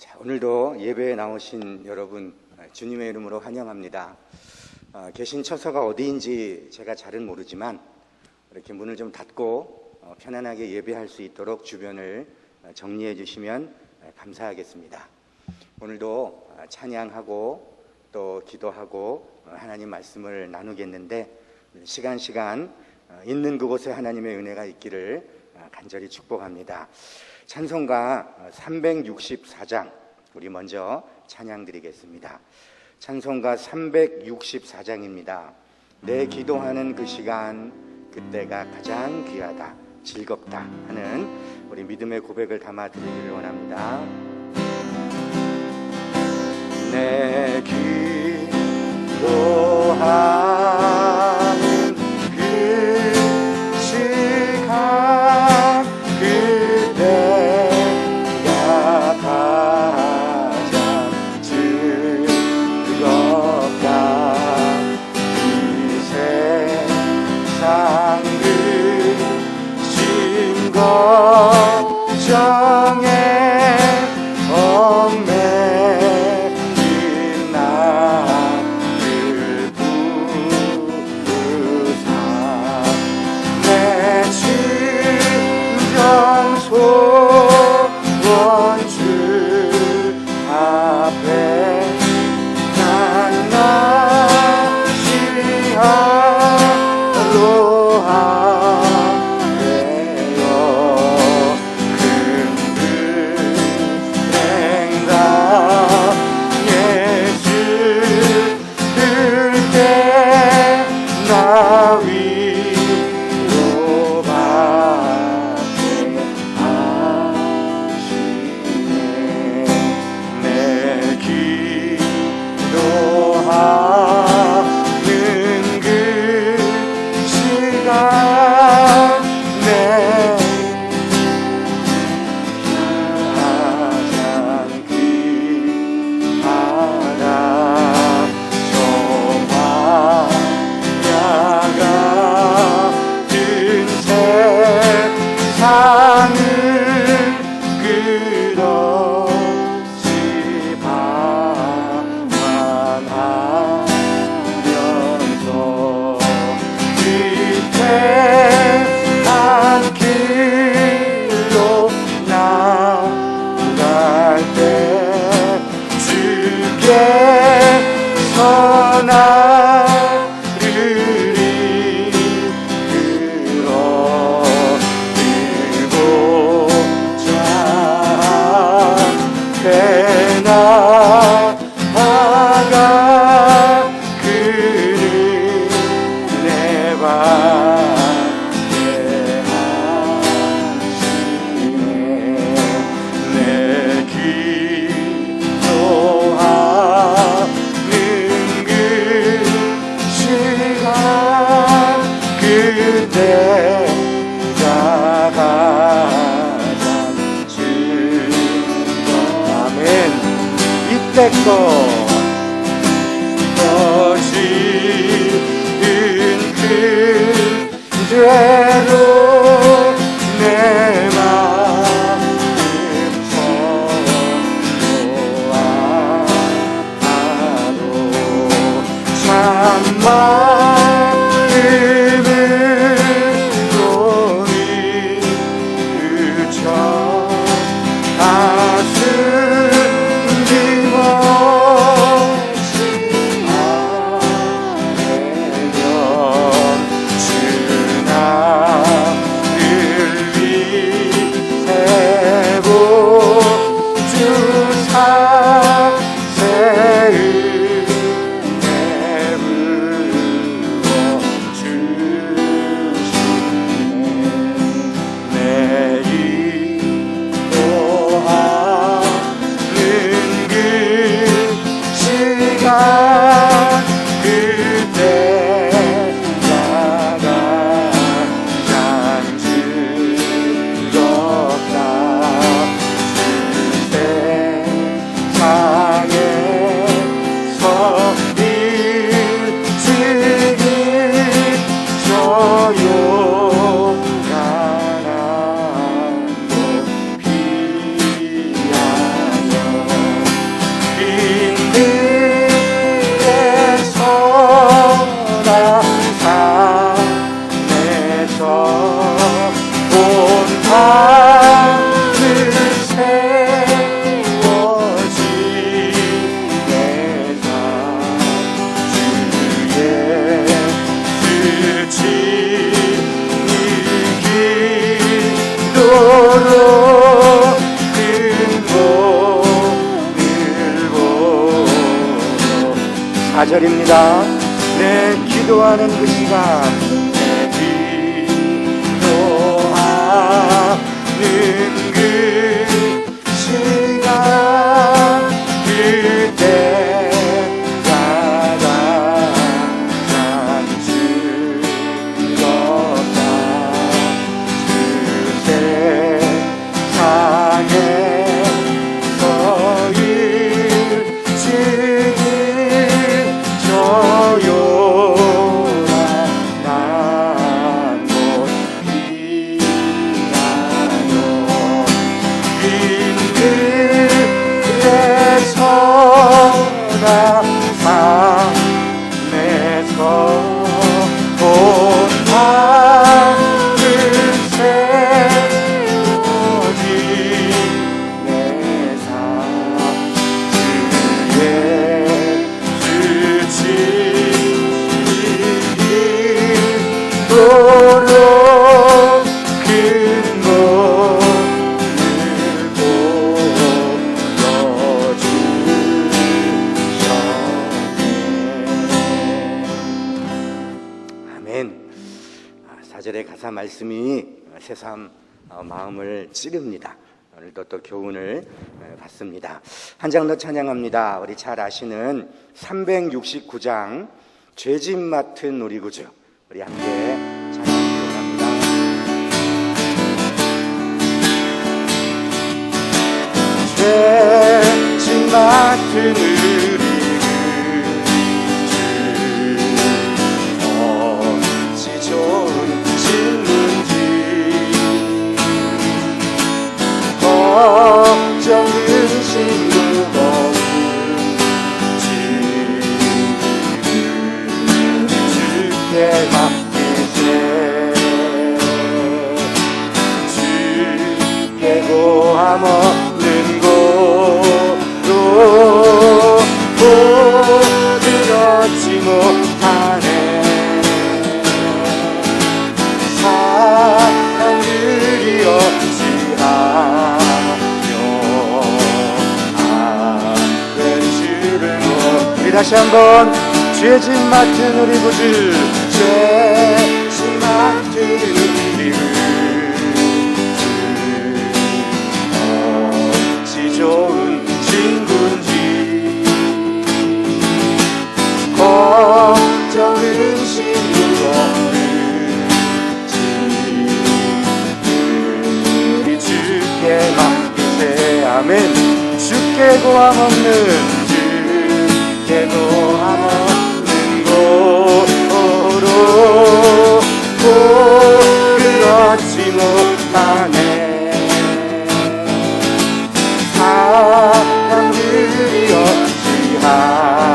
자, 오늘도 예배에 나오신 여러분 주님의 이름으로 환영합니다. 계신 처소가 어디인지 제가 잘은 모르지만 이렇게 문을 좀 닫고 편안하게 예배할 수 있도록 주변을 정리해 주시면 감사하겠습니다. 오늘도 찬양하고 또 기도하고 하나님 말씀을 나누겠는데 시간 있는 그곳에 하나님의 은혜가 있기를 간절히 축복합니다. 찬송가 364장 우리 먼저 찬양 드리겠습니다. 찬송가 364장입니다. 내 기도하는 그 시간 그때가 가장 귀하다 즐겁다 하는 우리 믿음의 고백을 담아 드리기를 원합니다. 내 기도하는 그 시간 그때가 가장 즐겁다 이 세상 근심 걱정에 얽매인 나를 부르사 내 진정 소원 주 앞에 난 나시 하루하래요 금글행가 예수 그때 나 위로받게 하시네 내 기도하는 그 시간 내 가장 귀하다 저 광야 같은 세상을 끝없이 방황하면서 위태한 길로 나갈 때 주께서 나를 이끌어 들고자 해나가 그를 내 받게 하시네 내 기도하는 그 시간 그때가 가장 즐거워 아멘 이때껏 지은 그대로 내 마음 선포하도 참마음으로 이르쳐 가슴 힘없이 아뢰면 주 나 4절입니다. 내 기도하는 그 시간, 내 기도하는 그 시간, 그때가 가장 즐겁다. 그 세상에서 일찍 조용한 곳 피하여 빈들에서나 산에서 온 하늘 새어진 내 삶 도로 큰 몸을 보여주셨네. 아멘. 4절의 가사 말씀이 새삼 마음을 찌릅니다. 오늘도 또 교훈을 받습니다. 한 장 더 찬양합니다. 우리 잘 아시는 369장 죄짐 맡은 우리 구주, 우리 함께 찬양하도록 합니다. 죄짐 맡은 우리 구주, 어찌 좋은 친구인지, 걱정 근심 무거운 주께 맡기세. 주께 고함 없는 곳으로 들었지 못하네. 사람들이 어찌하며 왼주를 우리 다시 한번 죄짐 맡은 우리 구주, 죄짐 맡은 우리 구주, 어찌 좋은 친구인지, 걱정 근심 무거운지 우리 주께 맡기세. 아멘. 주께 고함 없는, 주께 고함 없는 곳으로 그렇지 못하네. 사람들이 어찌하며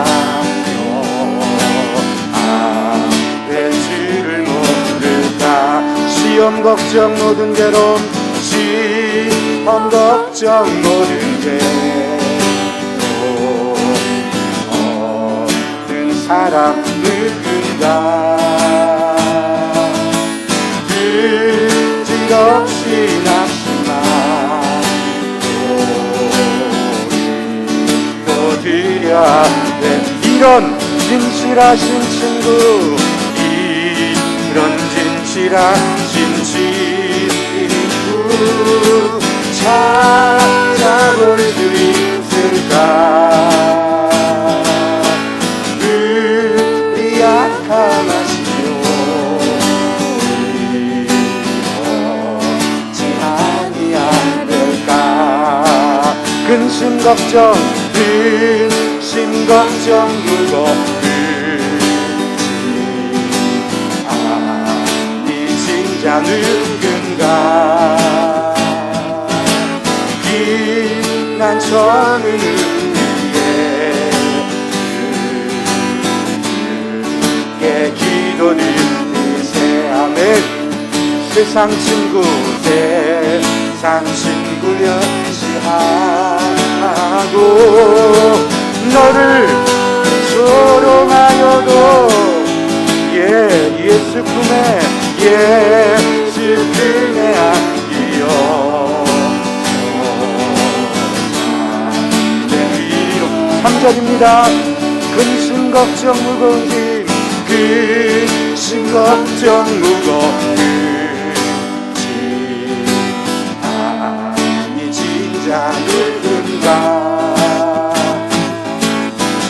내 주를 모를까. 시험 걱정 모든 괴로움, 시험 걱정 모든 괴로움, 없는 사람 누군가. 근질 없이 낙심한 또 드려야 돼. 이런 진실하신 친구, 이런 진실하신 친구 찾아볼 수 있을까. 우리 약함하시오 어찌 아니하될까. 근심 걱정, 근심 걱정 무겁지 아니신 자 누군가. 빛난 천은 위에 주께 기도드리세. 아멘. 세상 친구, 세상 친구 연시하고 너를 조롱하여도 예수 품에 예수 품에 안기어 3절입니다. 근심 걱정 무거운 짐, 근심 걱정 무거운 짐, 아니 진짜 누군가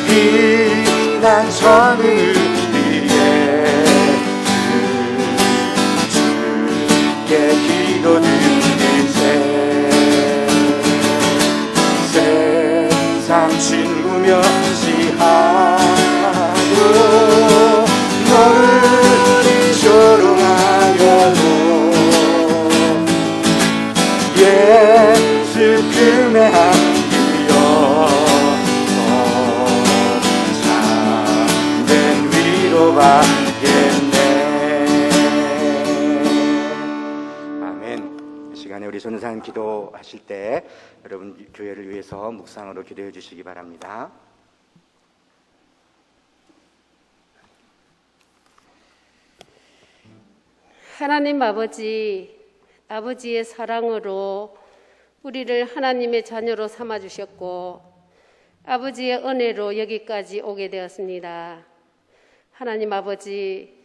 피난처를 위해 주께 기도드릴세. 세상 친구며 시하고 너를 조롱하여도 예수 금의 향기여 참된 위로받겠네. 아멘. 이 시간에 우리 손상 기도하실 때 여러분 교회를 위해서 묵상으로 기도해 주시기 바랍니다. 하나님 아버지, 아버지의 사랑으로 우리를 하나님의 자녀로 삼아주셨고 아버지의 은혜로 여기까지 오게 되었습니다. 하나님 아버지,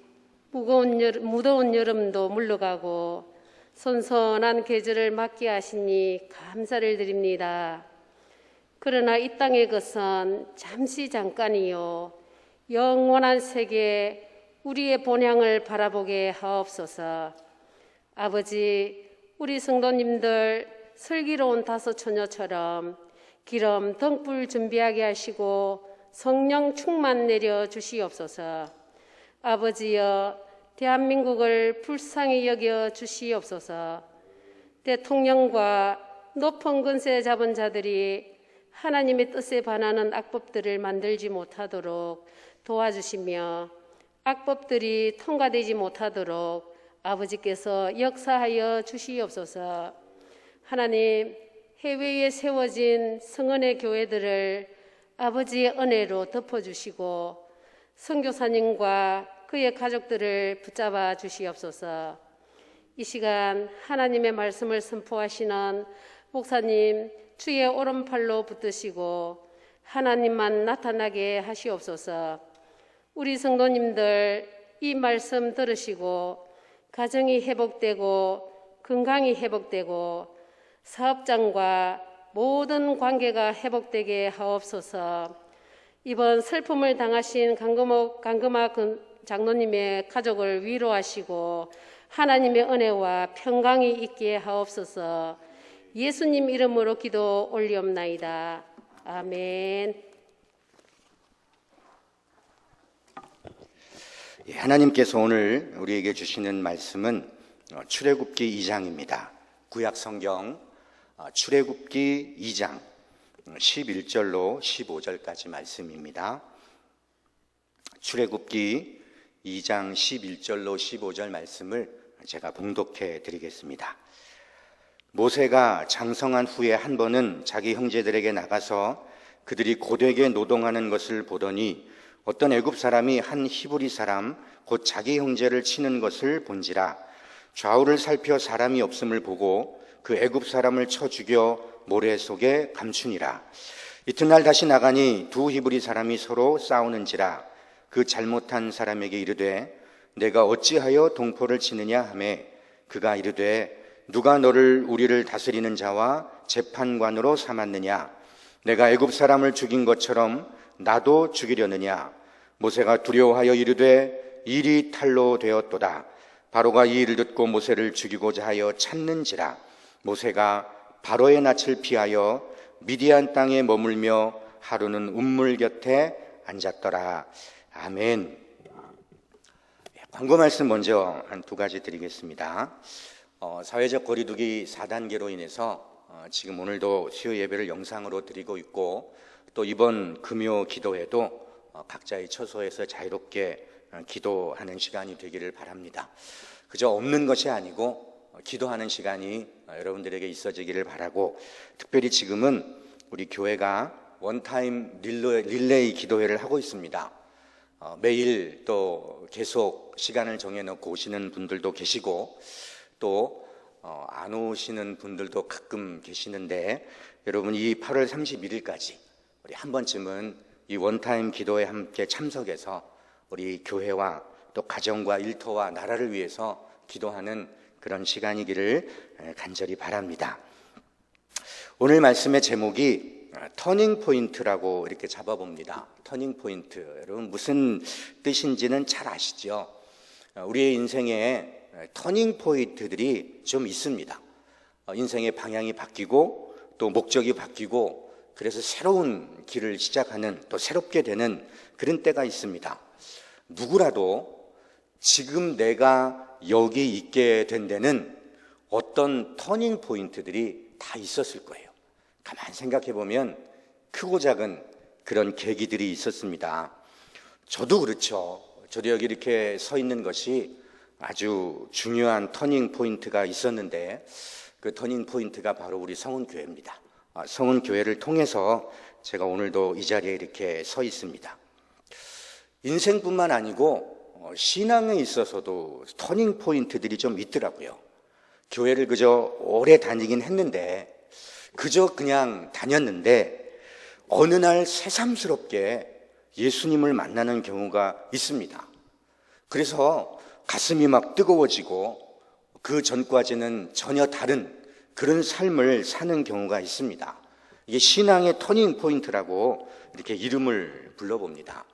무더운 여름도 물러가고 선선한 계절을 맞게 하시니 감사를 드립니다. 그러나 이 땅의 것은 잠시 잠깐이요 영원한 세계 우리의 본향을 바라보게 하옵소서. 아버지, 우리 성도님들 슬기로운 다섯 처녀처럼 기름 등불 준비하게 하시고 성령 충만 내려 주시옵소서. 아버지여, 대한민국을 불쌍히 여겨 주시옵소서. 대통령과 높은 권세 잡은 자들이 하나님의 뜻에 반하는 악법들을 만들지 못하도록 도와주시며 악법들이 통과되지 못하도록 아버지께서 역사하여 주시옵소서. 하나님, 해외에 세워진 성은의 교회들을 아버지의 은혜로 덮어주시고 선교사님과 그의 가족들을 붙잡아 주시옵소서. 이 시간 하나님의 말씀을 선포하시는 목사님 주의 오른팔로 붙드시고 하나님만 나타나게 하시옵소서. 우리 성도님들 이 말씀 들으시고 가정이 회복되고 건강이 회복되고 사업장과 모든 관계가 회복되게 하옵소서. 이번 슬픔을 당하신 강금아 장로님의 가족을 위로하시고 하나님의 은혜와 평강이 있게 하옵소서. 예수님 이름으로 기도 올리옵나이다. 아멘. 하나님께서 오늘 우리에게 주시는 말씀은 출애굽기 2장입니다. 구약 성경 출애굽기 2장 11절로 15절까지 말씀입니다. 출애굽기 2장 11절로 15절 말씀을 제가 봉독해 드리겠습니다. 모세가 장성한 후에 한 번은 자기 형제들에게 나가서 그들이 고되게 노동하는 것을 보더니 어떤 애굽 사람이 한 히브리 사람 곧 자기 형제를 치는 것을 본지라. 좌우를 살펴 사람이 없음을 보고 그 애굽 사람을 쳐 죽여 모래 속에 감추니라. 이튿날 다시 나가니 두 히브리 사람이 서로 싸우는지라. 그 잘못한 사람에게 이르되 내가 어찌하여 동포를 치느냐 하매 그가 이르되 누가 너를 우리를 다스리는 자와 재판관으로 삼았느냐? 내가 애굽 사람을 죽인 것처럼 나도 죽이려느냐? 모세가 두려워하여 이르되 일이 탈로 되었도다. 바로가 이 일을 듣고 모세를 죽이고자 하여 찾는지라. 모세가 바로의 낯을 피하여 미디안 땅에 머물며 하루는 운물 곁에 앉았더라. 아멘. 광고 말씀 먼저 한 두 가지 드리겠습니다. 사회적 거리두기 4단계로 인해서 지금 오늘도 수요 예배를 영상으로 드리고 있고 또 이번 금요 기도회도 각자의 처소에서 자유롭게 기도하는 시간이 되기를 바랍니다. 그저 없는 것이 아니고 기도하는 시간이 여러분들에게 있어지기를 바라고, 특별히 지금은 우리 교회가 원타임 릴레이 기도회를 하고 있습니다. 매일 또 계속 시간을 정해놓고 오시는 분들도 계시고 또 안 오시는 분들도 가끔 계시는데, 여러분 이 8월 31일까지 우리 한 번쯤은 이 원타임 기도에 함께 참석해서 우리 교회와 또 가정과 일터와 나라를 위해서 기도하는 그런 시간이기를 간절히 바랍니다. 오늘 말씀의 제목이 터닝 포인트라고 이렇게 잡아봅니다. 터닝 포인트. 여러분 무슨 뜻인지는 잘 아시죠? 우리의 인생에 터닝 포인트들이 좀 있습니다. 인생의 방향이 바뀌고 또 목적이 바뀌고 그래서 새로운 길을 시작하는 또 새롭게 되는 그런 때가 있습니다. 누구라도 지금 내가 여기 있게 된 데는 어떤 터닝 포인트들이 다 있었을 거예요. 가만히 생각해 보면 크고 작은 그런 계기들이 있었습니다. 저도 그렇죠. 저도 여기 이렇게 서 있는 것이 아주 중요한 터닝 포인트가 있었는데 그 터닝 포인트가 바로 우리 성은교회입니다. 성은교회를 통해서 제가 오늘도 이 자리에 이렇게 서 있습니다. 인생뿐만 아니고 신앙에 있어서도 터닝 포인트들이 좀 있더라고요. 교회를 그저 오래 다니긴 했는데 그저 그냥 다녔는데 어느 날 새삼스럽게 예수님을 만나는 경우가 있습니다. 그래서 가슴이 막 뜨거워지고 그 전까지는 전혀 다른 그런 삶을 사는 경우가 있습니다. 이게 신앙의 터닝 포인트라고 이렇게 이름을 불러봅니다.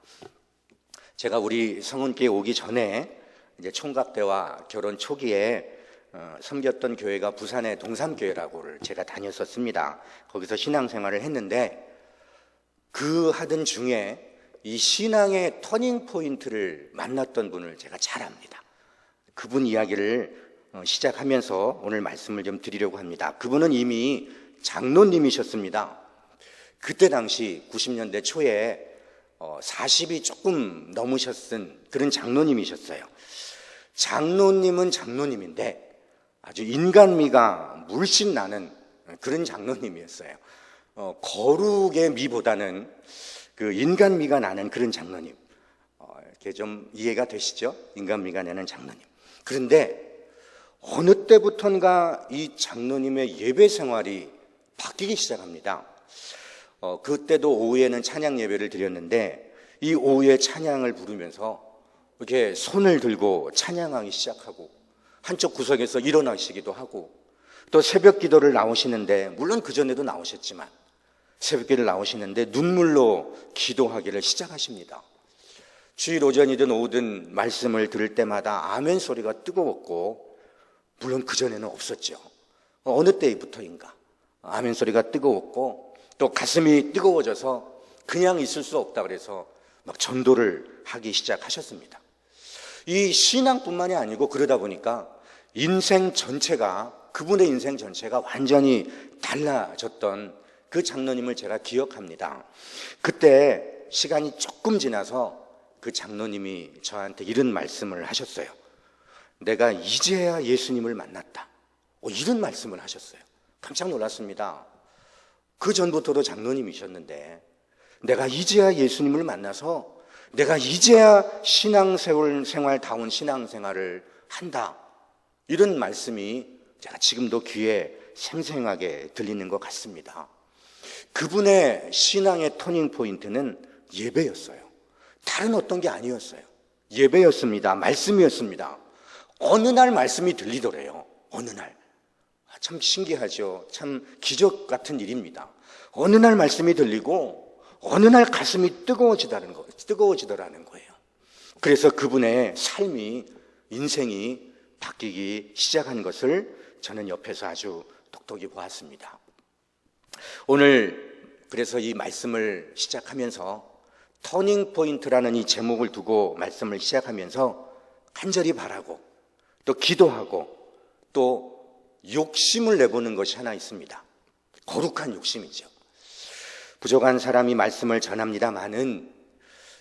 제가 우리 성은교회 오기 전에 이제 총각 때와 결혼 초기에 섬겼던 교회가 부산의 동삼교회라고를 제가 다녔었습니다. 거기서 신앙생활을 했는데 그 하던 중에 이 신앙의 터닝 포인트를 만났던 분을 제가 잘 압니다. 그분 이야기를 시작하면서 오늘 말씀을 좀 드리려고 합니다. 그분은 이미 장로님이셨습니다. 그때 당시 90년대 초에 40이 조금 넘으셨은 그런 장로님이셨어요. 장로님은 장로님인데 아주 인간미가 물씬 나는 그런 장로님이었어요. 거룩의 미보다는 그 인간미가 나는 그런 장로님. 이렇게 좀 이해가 되시죠? 인간미가 나는 장로님. 그런데 어느 때부턴가 이 장로님의 예배 생활이 바뀌기 시작합니다. 그때도 오후에는 찬양 예배를 드렸는데 이 오후에 찬양을 부르면서 이렇게 손을 들고 찬양하기 시작하고 한쪽 구석에서 일어나시기도 하고 또 새벽 기도를 나오시는데 물론 그전에도 나오셨지만 새벽 기도를 나오시는데 눈물로 기도하기를 시작하십니다. 주일 오전이든 오후든 말씀을 들을 때마다 아멘 소리가 뜨거웠고 물론 그전에는 없었죠. 어느 때부터인가 아멘 소리가 뜨거웠고 또 가슴이 뜨거워져서 그냥 있을 수 없다 그래서 막 전도를 하기 시작하셨습니다. 이 신앙뿐만이 아니고 그러다 보니까 인생 전체가 그분의 인생 전체가 완전히 달라졌던 그 장로님을 제가 기억합니다. 그때 시간이 조금 지나서 그 장로님이 저한테 이런 말씀을 하셨어요. 내가 이제야 예수님을 만났다. 이런 말씀을 하셨어요. 깜짝 놀랐습니다. 그 전부터도 장로님이셨는데 내가 이제야 예수님을 만나서 내가 이제야 신앙생활다운 신앙생활을 한다. 이런 말씀이 제가 지금도 귀에 생생하게 들리는 것 같습니다. 그분의 신앙의 터닝 포인트는 예배였어요. 다른 어떤 게 아니었어요. 예배였습니다. 말씀이었습니다. 어느 날 말씀이 들리더래요. 어느 날. 참 신기하죠. 참 기적 같은 일입니다. 어느 날 말씀이 들리고 어느 날 가슴이 뜨거워지더라는 거예요. 그래서 그분의 삶이 인생이 바뀌기 시작한 것을 저는 옆에서 아주 똑똑히 보았습니다. 오늘 그래서 이 말씀을 시작하면서 터닝 포인트라는 이 제목을 두고 말씀을 시작하면서 간절히 바라고 또 기도하고 또 욕심을 내보는 것이 하나 있습니다. 거룩한 욕심이죠. 부족한 사람이 말씀을 전합니다마는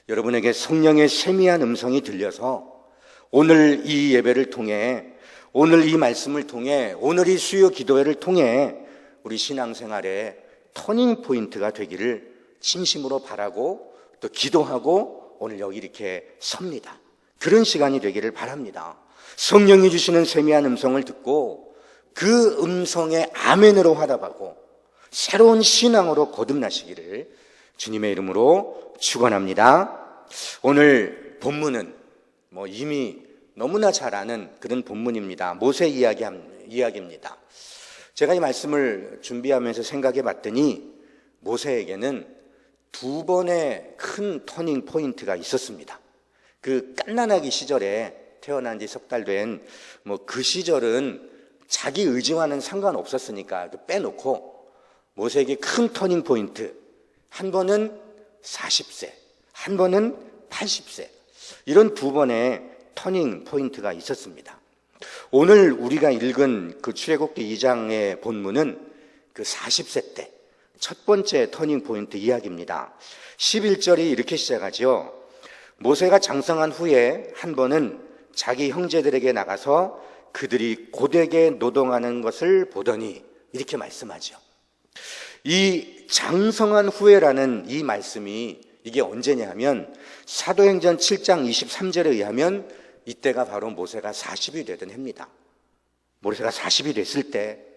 여러분에게 성령의 세미한 음성이 들려서 오늘 이 예배를 통해 오늘 이 말씀을 통해 오늘 이 수요 기도회를 통해 우리 신앙생활의 터닝 포인트가 되기를 진심으로 바라고 또 기도하고 오늘 여기 이렇게 섭니다. 그런 시간이 되기를 바랍니다. 성령이 주시는 세미한 음성을 듣고 그 음성에 아멘으로 화답하고 새로운 신앙으로 거듭나시기를 주님의 이름으로 축원합니다. 오늘 본문은 이미 너무나 잘 아는 그런 본문입니다. 모세 이야기입니다. 제가 이 말씀을 준비하면서 생각해 봤더니 모세에게는 두 번의 큰 터닝 포인트가 있었습니다. 그 갓난아기 시절에 태어난 지 석 달 된 그 시절은 자기 의지와는 상관없었으니까 빼놓고 모세에게 큰 터닝 포인트, 한 번은 40세, 한 번은 80세, 이런 두 번의 터닝 포인트가 있었습니다. 오늘 우리가 읽은 그 출애굽기 2장의 본문은 그 40세 때 첫 번째 터닝 포인트 이야기입니다. 11절이 이렇게 시작하죠. 모세가 장성한 후에 한 번은 자기 형제들에게 나가서 그들이 고되게 노동하는 것을 보더니, 이렇게 말씀하죠. 이 장성한 후에라는 이 말씀이 이게 언제냐 하면 사도행전 7장 23절에 의하면 이때가 바로 모세가 40이 되던 해입니다. 모세가 40이 됐을 때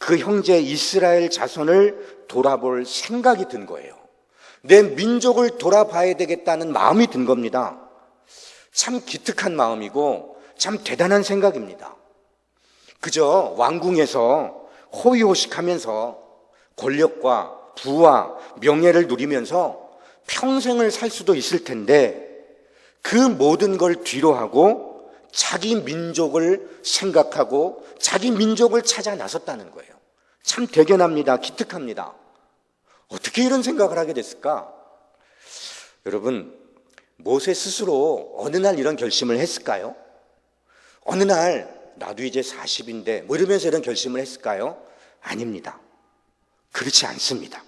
그 형제 이스라엘 자손을 돌아볼 생각이 든 거예요. 내 민족을 돌아봐야 되겠다는 마음이 든 겁니다. 참 기특한 마음이고 참 대단한 생각입니다. 그저 왕궁에서 호의호식하면서 권력과 부와 명예를 누리면서 평생을 살 수도 있을 텐데 그 모든 걸 뒤로하고 자기 민족을 생각하고 자기 민족을 찾아 나섰다는 거예요. 참 대견합니다. 기특합니다. 어떻게 이런 생각을 하게 됐을까? 여러분, 모세 스스로 어느 날 이런 결심을 했을까요? 어느 날 나도 이제 40인데 이러면서 이런 결심을 했을까요? 아닙니다. 그렇지 않습니다.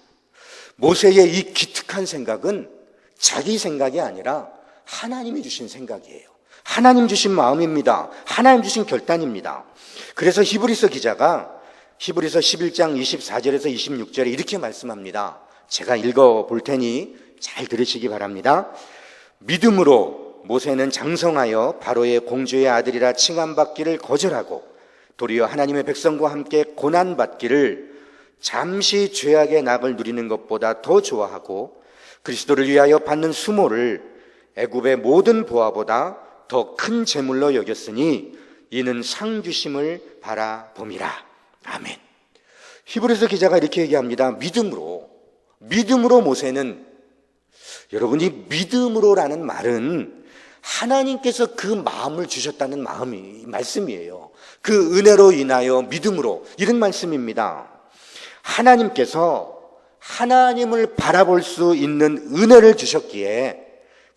모세의 이 기특한 생각은 자기 생각이 아니라 하나님이 주신 생각이에요. 하나님 주신 마음입니다. 하나님 주신 결단입니다. 그래서 히브리서 기자가 히브리서 11장 24절에서 26절에 이렇게 말씀합니다. 제가 읽어 볼 테니 잘 들으시기 바랍니다. 믿음으로 모세는 장성하여 바로의 공주의 아들이라 칭함받기를 거절하고 도리어 하나님의 백성과 함께 고난받기를 잠시 죄악의 낙을 누리는 것보다 더 좋아하고 그리스도를 위하여 받는 수모를 애굽의 모든 보화보다 더 큰 재물로 여겼으니 이는 상 주심을 바라봄이라. 아멘. 히브리서 기자가 이렇게 얘기합니다. 믿음으로 모세는, 여러분, 이 믿음으로라는 말은 하나님께서 그 마음을 주셨다는 말씀이에요. 그 은혜로 인하여 믿음으로, 이런 말씀입니다. 하나님께서 하나님을 바라볼 수 있는 은혜를 주셨기에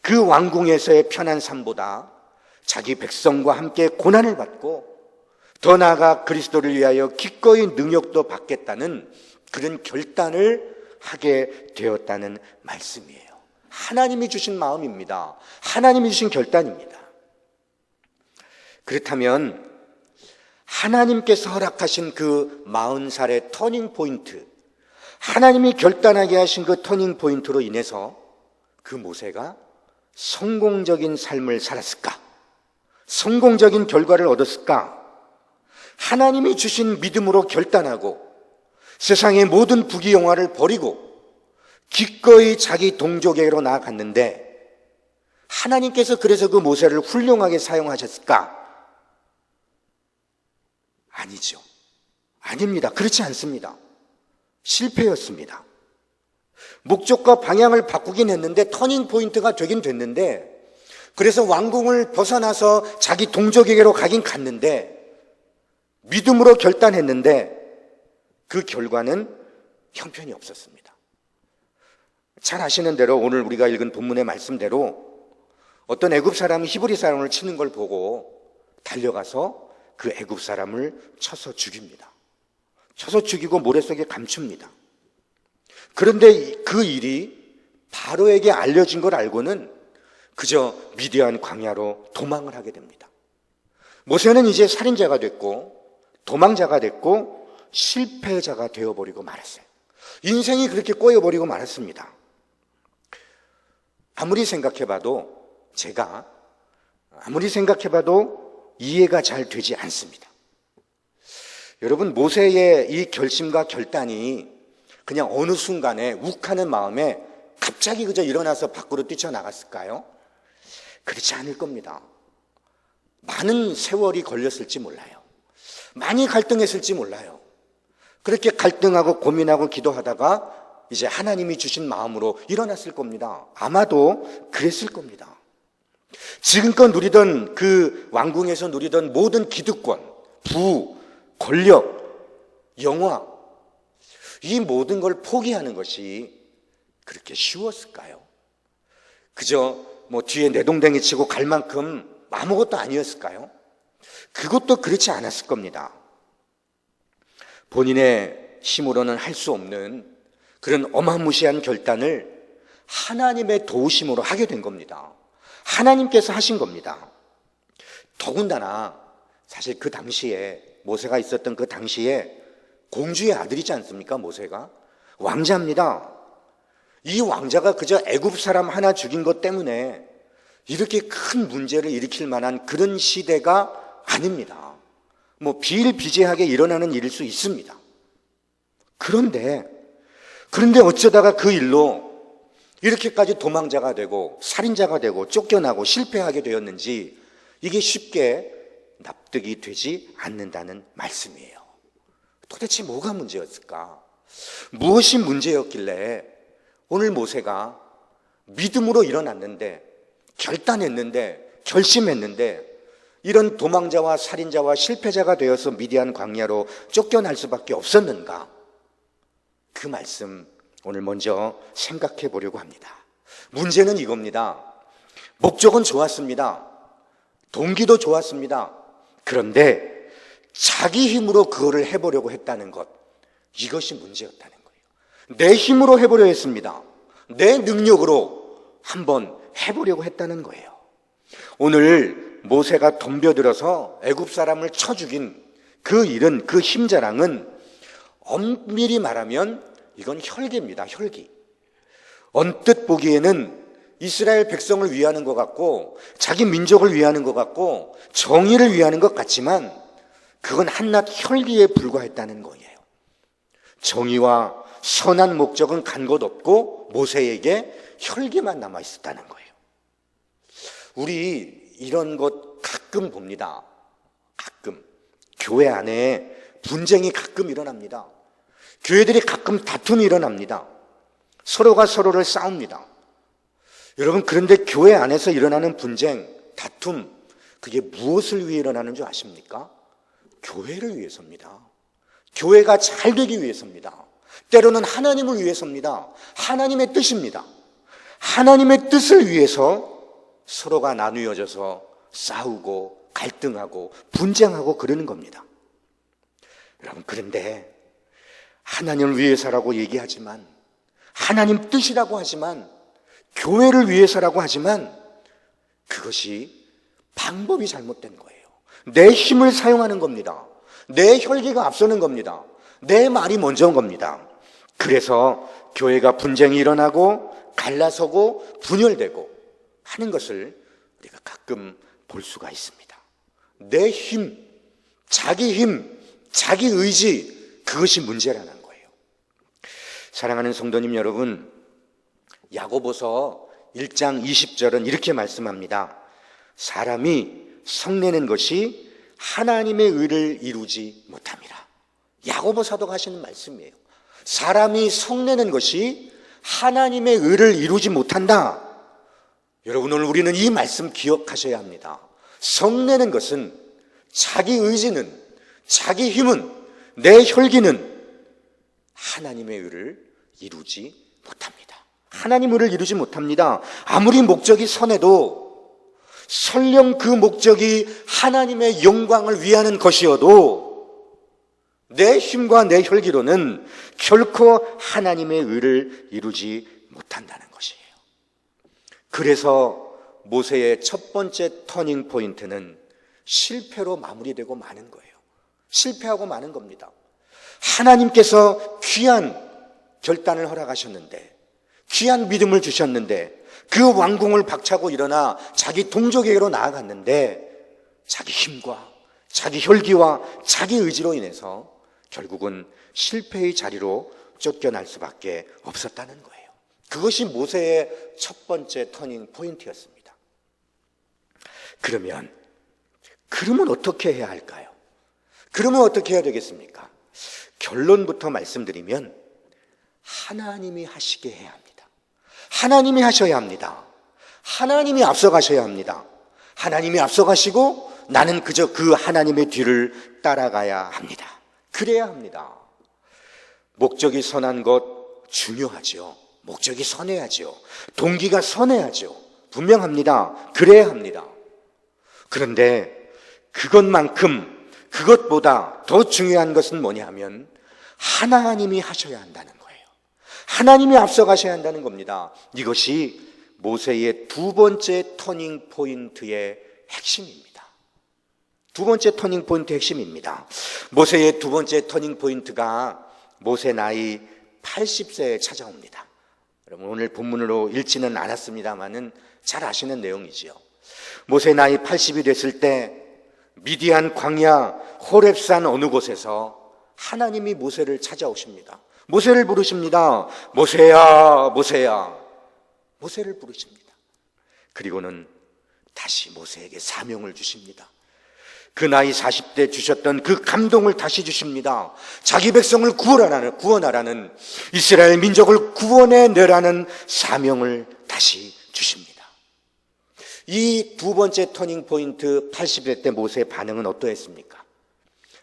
그 왕궁에서의 편한 삶보다 자기 백성과 함께 고난을 받고 더 나아가 그리스도를 위하여 기꺼이 능력도 받겠다는 그런 결단을 하게 되었다는 말씀이에요. 하나님이 주신 마음입니다. 하나님이 주신 결단입니다. 그렇다면 하나님께서 허락하신 그 40살의 터닝 포인트, 하나님이 결단하게 하신 그 터닝 포인트로 인해서 그 모세가 성공적인 삶을 살았을까? 성공적인 결과를 얻었을까? 하나님이 주신 믿음으로 결단하고 세상의 모든 부귀영화를 버리고 기꺼이 자기 동족에게로 나아갔는데 하나님께서 그래서 그 모세를 훌륭하게 사용하셨을까? 아니죠. 아닙니다. 그렇지 않습니다. 실패였습니다. 목적과 방향을 바꾸긴 했는데 터닝 포인트가 되긴 됐는데 그래서 왕궁을 벗어나서 자기 동족에게로 가긴 갔는데 믿음으로 결단했는데 그 결과는 형편이 없었습니다. 잘 아시는 대로 오늘 우리가 읽은 본문의 말씀대로 어떤 애굽 사람이 히브리 사람을 치는 걸 보고 달려가서 그 애굽 사람을 쳐서 죽입니다. 쳐서 죽이고 모래 속에 감춥니다. 그런데 그 일이 바로에게 알려진 걸 알고는 그저 미디안 광야로 도망을 하게 됩니다. 모세는 이제 살인자가 됐고 도망자가 됐고 실패자가 되어버리고 말았어요. 인생이 그렇게 꼬여버리고 말았습니다. 아무리 생각해봐도 이해가 잘 되지 않습니다. 여러분, 모세의 이 결심과 결단이 그냥 어느 순간에 욱하는 마음에 갑자기 그저 일어나서 밖으로 뛰쳐나갔을까요? 그렇지 않을 겁니다. 많은 세월이 걸렸을지 몰라요. 많이 갈등했을지 몰라요. 그렇게 갈등하고 고민하고 기도하다가 이제 하나님이 주신 마음으로 일어났을 겁니다. 아마도 그랬을 겁니다. 지금껏 누리던 그 왕궁에서 누리던 모든 기득권, 부, 권력, 영화, 이 모든 걸 포기하는 것이 그렇게 쉬웠을까요? 그저 뒤에 내동댕이 치고 갈 만큼 아무것도 아니었을까요? 그것도 그렇지 않았을 겁니다. 본인의 힘으로는 할 수 없는 그런 어마무시한 결단을 하나님의 도우심으로 하게 된 겁니다. 하나님께서 하신 겁니다. 더군다나 사실 그 당시에 모세가 있었던 그 당시에 공주의 아들이지 않습니까? 모세가 왕자입니다. 이 왕자가 그저 애굽 사람 하나 죽인 것 때문에 이렇게 큰 문제를 일으킬 만한 그런 시대가 아닙니다. 비일비재하게 일어나는 일일 수 있습니다. 그런데 어쩌다가 그 일로 이렇게까지 도망자가 되고 살인자가 되고 쫓겨나고 실패하게 되었는지 이게 쉽게 납득이 되지 않는다는 말씀이에요. 도대체 뭐가 문제였을까? 무엇이 문제였길래 오늘 모세가 믿음으로 일어났는데, 결단했는데, 결심했는데 이런 도망자와 살인자와 실패자가 되어서 미디안 광야로 쫓겨날 수밖에 없었는가? 그 말씀 오늘 먼저 생각해 보려고 합니다. 문제는 이겁니다. 목적은 좋았습니다. 동기도 좋았습니다. 그런데 자기 힘으로 그거를 해보려고 했다는 것, 이것이 문제였다는 거예요. 내 힘으로 해보려 했습니다. 내 능력으로 한번 해보려고 했다는 거예요. 오늘 모세가 덤벼들어서 애굽 사람을 쳐 죽인 그 일은, 그 힘자랑은 엄밀히 말하면 이건 혈기입니다. 혈기. 언뜻 보기에는 이스라엘 백성을 위하는 것 같고 자기 민족을 위하는 것 같고 정의를 위하는 것 같지만 그건 한낱 혈기에 불과했다는 거예요. 정의와 선한 목적은 간 것 없고 모세에게 혈기만 남아 있었다는 거예요. 우리 이런 것 가끔 봅니다. 가끔 교회 안에 분쟁이 가끔 일어납니다. 교회들이 가끔 다툼이 일어납니다. 서로가 서로를 싸웁니다. 여러분, 그런데 교회 안에서 일어나는 분쟁, 다툼, 그게 무엇을 위해 일어나는 줄 아십니까? 교회를 위해서입니다. 교회가 잘 되기 위해서입니다. 때로는 하나님을 위해서입니다. 하나님의 뜻입니다. 하나님의 뜻을 위해서 서로가 나누어져서 싸우고 갈등하고 분쟁하고 그러는 겁니다. 여러분, 그런데 하나님을 위해서라고 얘기하지만, 하나님 뜻이라고 하지만, 교회를 위해서라고 하지만 그것이 방법이 잘못된 거예요. 내 힘을 사용하는 겁니다. 내 혈기가 앞서는 겁니다. 내 말이 먼저인 겁니다. 그래서 교회가 분쟁이 일어나고 갈라서고 분열되고 하는 것을 우리가 가끔 볼 수가 있습니다. 내 힘, 자기 의지, 그것이 문제라는 거예요. 사랑하는 성도님 여러분, 야고보서 1장 20절은 이렇게 말씀합니다. 사람이 성내는 것이 하나님의 의를 이루지 못함이라. 야고보 사도가 하시는 말씀이에요. 사람이 성내는 것이 하나님의 의를 이루지 못한다. 여러분, 오늘 우리는 이 말씀 기억하셔야 합니다. 성내는 것은, 자기 의지는, 자기 힘은, 내 혈기는 하나님의 의를 이루지 못합니다. 하나님의 의를 이루지 못합니다. 아무리 목적이 선해도, 설령 그 목적이 하나님의 영광을 위하는 것이어도 내 힘과 내 혈기로는 결코 하나님의 의를 이루지 못한다는 것이에요. 그래서 모세의 첫 번째 터닝 포인트는 실패로 마무리되고 마는 거예요. 실패하고 마는 겁니다. 하나님께서 귀한 결단을 허락하셨는데, 귀한 믿음을 주셨는데, 그 왕궁을 박차고 일어나 자기 동족에게로 나아갔는데 자기 힘과 자기 혈기와 자기 의지로 인해서 결국은 실패의 자리로 쫓겨날 수밖에 없었다는 거예요. 그것이 모세의 첫 번째 터닝 포인트였습니다. 그러면 어떻게 해야 할까요? 그러면 어떻게 해야 되겠습니까? 결론부터 말씀드리면 하나님이 하시게 해야 합니다. 하나님이 하셔야 합니다. 하나님이 앞서가셔야 합니다. 하나님이 앞서가시고 나는 그저 그 하나님의 뒤를 따라가야 합니다. 그래야 합니다. 목적이 선한 것 중요하죠. 목적이 선해야죠. 동기가 선해야죠. 분명합니다. 그래야 합니다. 그런데 그것보다 더 중요한 것은 뭐냐 하면 하나님이 하셔야 한다는 거예요. 하나님이 앞서가셔야 한다는 겁니다. 이것이 모세의 두 번째 터닝 포인트의 핵심입니다. 두 번째 터닝 포인트 핵심입니다. 모세의 두 번째 터닝 포인트가 모세 나이 80세에 찾아옵니다. 여러분 오늘 본문으로 읽지는 않았습니다만은 잘 아시는 내용이지요. 모세 나이 80이 됐을 때 미디안 광야 호렙산 어느 곳에서 하나님이 모세를 찾아오십니다. 모세를 부르십니다. 모세야, 모세야. 모세를 부르십니다. 그리고는 다시 모세에게 사명을 주십니다. 그 나이 40대 주셨던 그 감동을 다시 주십니다. 자기 백성을 구원하라는 이스라엘 민족을 구원해내라는 사명을 다시 주십니다. 이 두 번째 터닝 포인트 80세 때 모세의 반응은 어떠했습니까?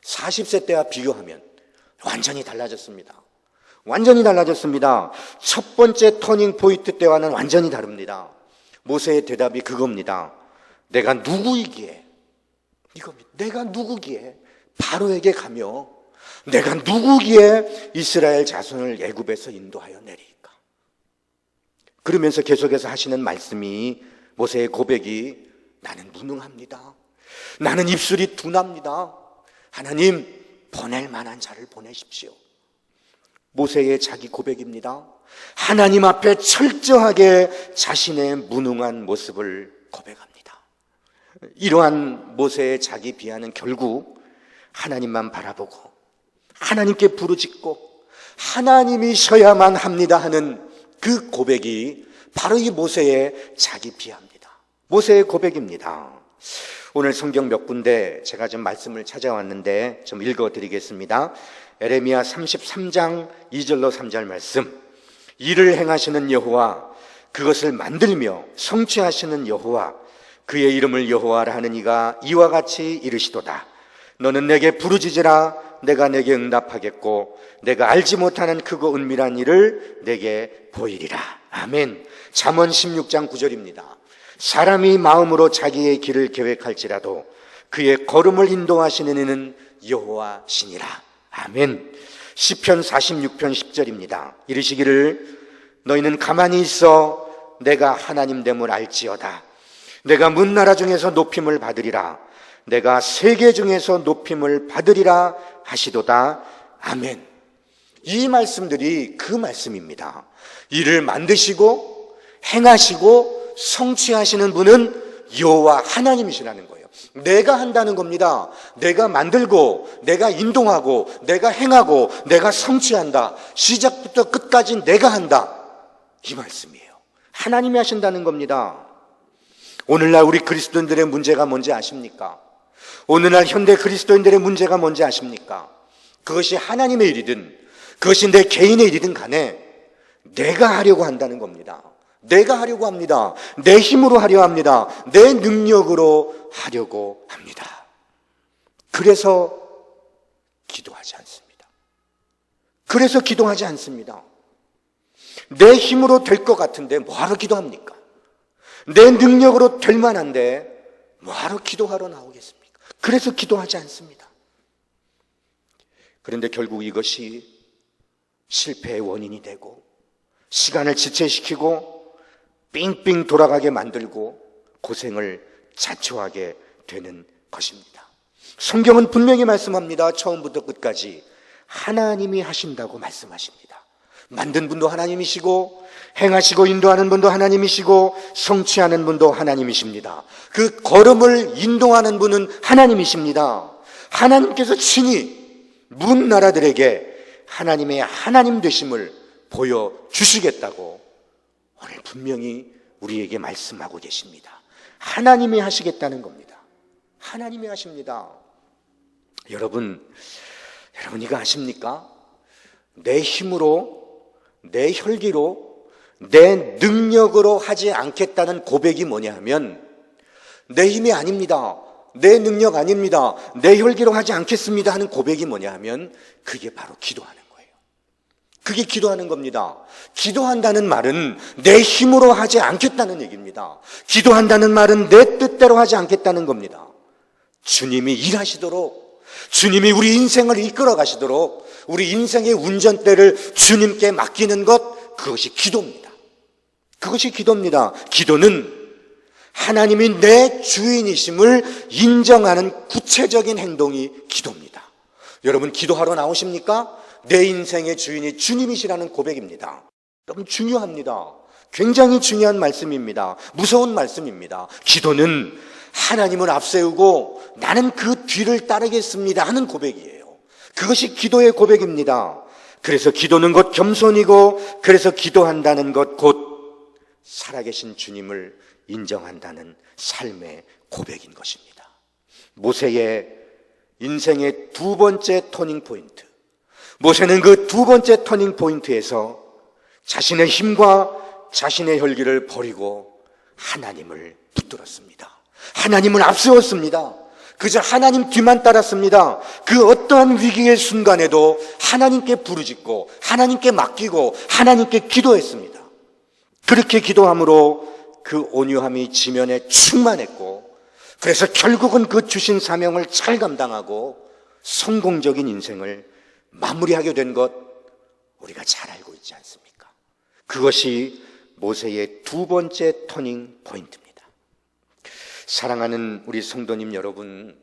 40세 때와 비교하면 완전히 달라졌습니다. 완전히 달라졌습니다. 첫 번째 터닝 포인트 때와는 완전히 다릅니다. 모세의 대답이 그겁니다. 내가 누구이기에 이겁니다. 내가 누구기에 바로에게 가며 내가 누구기에 이스라엘 자손을 애굽에서 인도하여 내리까? 그러면서 계속해서 하시는 말씀이 모세의 고백이 나는 무능합니다. 나는 입술이 둔합니다. 하나님 보낼 만한 자를 보내십시오. 모세의 자기 고백입니다. 하나님 앞에 철저하게 자신의 무능한 모습을 고백합니다. 이러한 모세의 자기 비하는 결국 하나님만 바라보고 하나님께 부르짖고 하나님이셔야만 합니다 하는 그 고백이 바로 이 모세의 자기 비하입니다. 모세의 고백입니다. 오늘 성경 몇 군데 제가 좀 말씀을 찾아왔는데 좀 읽어드리겠습니다. 에레미야 33장 2절로 3절 말씀. 일을 행하시는 여호와, 그것을 만들며 성취하시는 여호와, 그의 이름을 여호와라 하는 이가 이와 같이 이르시도다. 너는 내게 부르짖으라. 내가 내게 응답하겠고 내가 알지 못하는 크고 은밀한 일을 내게 보이리라. 아멘. 잠언 16장 9절입니다. 사람이 마음으로 자기의 길을 계획할지라도 그의 걸음을 인도하시는 이는 여호와시니라. 아멘. 시편 46편 10절입니다. 이르시기를 너희는 가만히 있어 내가 하나님됨을 알지어다. 내가 문나라 중에서 높임을 받으리라. 내가 세계 중에서 높임을 받으리라 하시도다. 아멘. 이 말씀들이 그 말씀입니다. 일을 만드시고 행하시고 성취하시는 분은 여호와 하나님이시라는 거예요. 내가 한다는 겁니다. 내가 만들고 내가 인도하고 내가 행하고 내가 성취한다. 시작부터 끝까지 내가 한다. 이 말씀이에요. 하나님이 하신다는 겁니다. 오늘날 우리 그리스도인들의 문제가 뭔지 아십니까? 오늘날 현대 그리스도인들의 문제가 뭔지 아십니까? 그것이 하나님의 일이든 그것이 내 개인의 일이든 간에 내가 하려고 한다는 겁니다. 내가 하려고 합니다. 내 힘으로 하려 합니다. 내 능력으로 하려고 합니다. 그래서 기도하지 않습니다. 그래서 기도하지 않습니다. 내 힘으로 될 것 같은데 뭐하러 기도합니까? 내 능력으로 될 만한데 뭐하러 기도하러 나오겠습니까? 그래서 기도하지 않습니다. 그런데 결국 이것이 실패의 원인이 되고 시간을 지체시키고 삥삥 돌아가게 만들고 고생을 자초하게 되는 것입니다. 성경은 분명히 말씀합니다. 처음부터 끝까지 하나님이 하신다고 말씀하십니다. 만든 분도 하나님이시고 행하시고 인도하는 분도 하나님이시고 성취하는 분도 하나님이십니다. 그 걸음을 인도하는 분은 하나님이십니다. 하나님께서 친히 문 나라들에게 하나님의 하나님 되심을 보여주시겠다고 오늘 분명히 우리에게 말씀하고 계십니다. 하나님이 하시겠다는 겁니다. 하나님이 하십니다. 여러분 이거 아십니까? 내 힘으로, 내 혈기로, 내 능력으로 하지 않겠다는 고백이 뭐냐 하면 내 힘이 아닙니다, 내 능력 아닙니다, 내 혈기로 하지 않겠습니다 하는 고백이 뭐냐 하면 그게 바로 기도하는 거예요. 그게 기도하는 겁니다. 기도한다는 말은 내 힘으로 하지 않겠다는 얘기입니다. 기도한다는 말은 내 뜻대로 하지 않겠다는 겁니다. 주님이 일하시도록, 주님이 우리 인생을 이끌어 가시도록 우리 인생의 운전대를 주님께 맡기는 것, 그것이 기도입니다. 그것이 기도입니다. 기도는 하나님이 내 주인이심을 인정하는 구체적인 행동이 기도입니다. 여러분 기도하러 나오십니까? 내 인생의 주인이 주님이시라는 고백입니다. 여러분 중요합니다. 굉장히 중요한 말씀입니다. 무서운 말씀입니다. 기도는 하나님을 앞세우고 나는 그 뒤를 따르겠습니다 하는 고백이에요. 그것이 기도의 고백입니다. 그래서 기도는 곧 겸손이고, 그래서 기도한다는 것 곧 살아계신 주님을 인정한다는 삶의 고백인 것입니다. 모세의 인생의 두 번째 터닝 포인트, 모세는 그 두 번째 터닝 포인트에서 자신의 힘과 자신의 혈기를 버리고 하나님을 붙들었습니다. 하나님을 앞세웠습니다. 그저 하나님 뒤만 따랐습니다. 그 어떠한 위기의 순간에도 하나님께 부르짖고 하나님께 맡기고 하나님께 기도했습니다. 그렇게 기도함으로 그 온유함이 지면에 충만했고, 그래서 결국은 그 주신 사명을 잘 감당하고 성공적인 인생을 마무리하게 된 것 우리가 잘 알고 있지 않습니까? 그것이 모세의 두 번째 터닝 포인트입니다. 사랑하는 우리 성도님 여러분,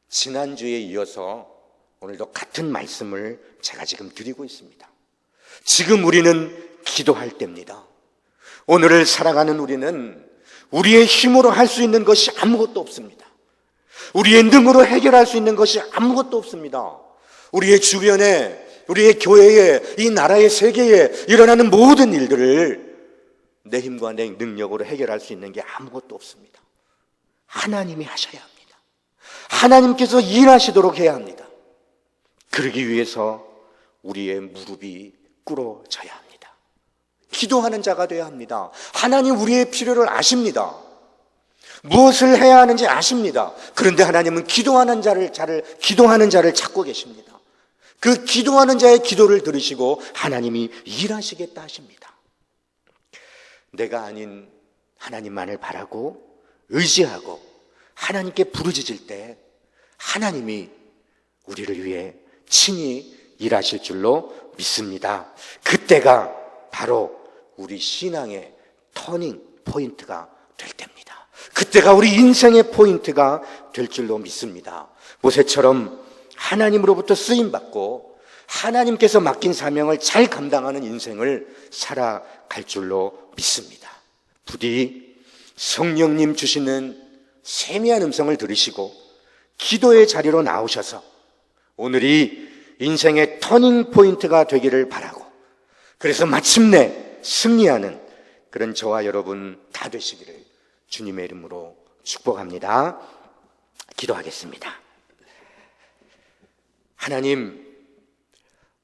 지난주에 이어서 오늘도 같은 말씀을 제가 지금 드리고 있습니다. 지금 우리는 기도할 때입니다. 오늘을 살아가는 우리는 우리의 힘으로 할 수 있는 것이 아무것도 없습니다. 우리의 능으로 해결할 수 있는 것이 아무것도 없습니다. 우리의 주변에, 우리의 교회에, 이 나라의 세계에 일어나는 모든 일들을 내 힘과 내 능력으로 해결할 수 있는 게 아무것도 없습니다. 하나님이 하셔야 합니다. 하나님께서 일하시도록 해야 합니다. 그러기 위해서 우리의 무릎이 꿇어져야 합니다. 기도하는 자가 되어야 합니다. 하나님 우리의 필요를 아십니다. 무엇을 해야 하는지 아십니다. 그런데 하나님은 기도하는 자를 찾고 계십니다. 그 기도하는 자의 기도를 들으시고 하나님이 일하시겠다 하십니다. 내가 아닌 하나님만을 바라고 의지하고 하나님께 부르짖을 때 하나님이 우리를 위해 친히 일하실 줄로 믿습니다. 그때가 바로 우리 신앙의 터닝 포인트가 될 때입니다. 그때가 우리 인생의 포인트가 될 줄로 믿습니다. 모세처럼 하나님으로부터 쓰임받고 하나님께서 맡긴 사명을 잘 감당하는 인생을 살아갈 줄로 믿습니다. 부디 성령님 주시는 세미한 음성을 들으시고 기도의 자리로 나오셔서 오늘이 인생의 터닝 포인트가 되기를 바라고, 그래서 마침내 승리하는 그런 저와 여러분 다 되시기를 주님의 이름으로 축복합니다. 기도하겠습니다. 하나님,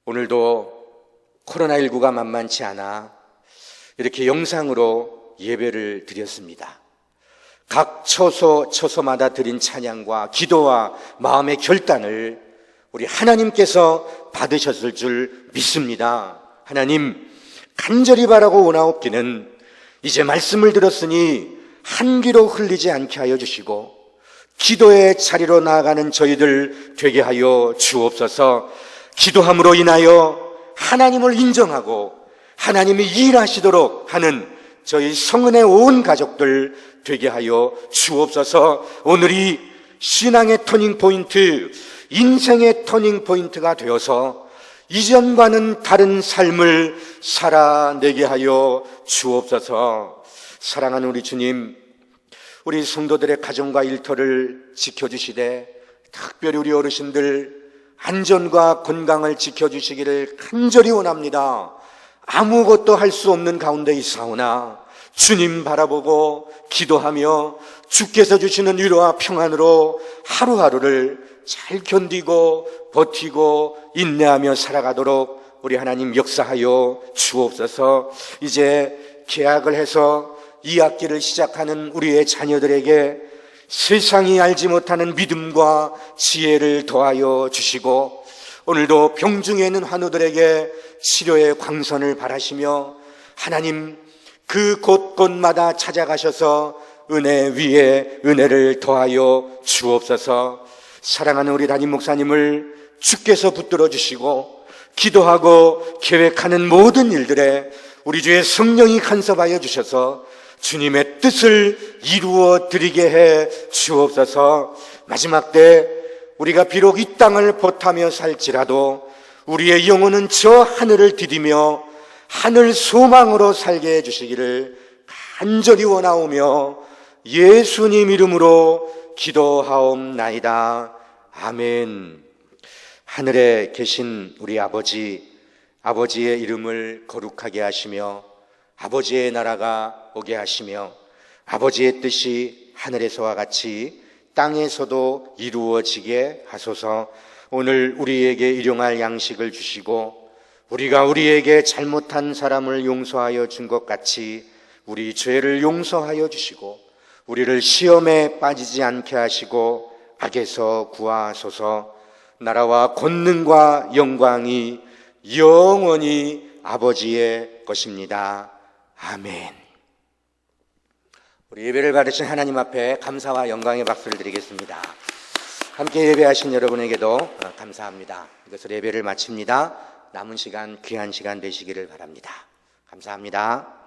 오늘도 코로나19가 만만치 않아 이렇게 영상으로 예배를 드렸습니다. 각 처소마다 드린 찬양과 기도와 마음의 결단을 우리 하나님께서 받으셨을 줄 믿습니다. 하나님, 간절히 바라고 원하옵기는 이제 말씀을 들었으니 한 귀로 흘리지 않게 하여 주시고 기도의 자리로 나아가는 저희들 되게 하여 주옵소서. 기도함으로 인하여 하나님을 인정하고 하나님이 일하시도록 하는 저희 성은의 온 가족들 되게 하여 주옵소서. 오늘이 신앙의 터닝 포인트, 인생의 터닝 포인트가 되어서 이전과는 다른 삶을 살아내게 하여 주옵소서. 사랑하는 우리 주님, 우리 성도들의 가정과 일터를 지켜주시되 특별히 우리 어르신들 안전과 건강을 지켜주시기를 간절히 원합니다. 아무것도 할 수 없는 가운데 있사오나 주님 바라보고 기도하며 주께서 주시는 위로와 평안으로 하루하루를 잘 견디고 버티고 인내하며 살아가도록 우리 하나님 역사하여 주옵소서. 이제 개학을 해서 2학기를 시작하는 우리의 자녀들에게 세상이 알지 못하는 믿음과 지혜를 더하여 주시고, 오늘도 병중에 있는 환우들에게 치료의 광선을 바라시며 하나님 그 곳곳마다 찾아가셔서 은혜 위에 은혜를 더하여 주옵소서. 사랑하는 우리 담임 목사님을 주께서 붙들어 주시고 기도하고 계획하는 모든 일들에 우리 주의 성령이 간섭하여 주셔서 주님의 뜻을 이루어 드리게 해 주옵소서. 마지막 때 우리가 비록 이 땅을 보타며 살지라도 우리의 영혼은 저 하늘을 디디며 하늘 소망으로 살게 해 주시기를 간절히 원하오며 예수님 이름으로 기도하옵나이다. 아멘. 하늘에 계신 우리 아버지, 아버지의 이름을 거룩하게 하시며 아버지의 나라가 오게 하시며 아버지의 뜻이 하늘에서와 같이 땅에서도 이루어지게 하소서. 오늘 우리에게 일용할 양식을 주시고 우리가 우리에게 잘못한 사람을 용서하여 준 것 같이 우리 죄를 용서하여 주시고 우리를 시험에 빠지지 않게 하시고 악에서 구하소서. 나라와 권능과 영광이 영원히 아버지의 것입니다. 아멘. 우리 예배를 받으신 하나님 앞에 감사와 영광의 박수를 드리겠습니다. 함께 예배하신 여러분에게도 감사합니다. 이것으로 예배를 마칩니다. 남은 시간 귀한 시간 되시기를 바랍니다. 감사합니다.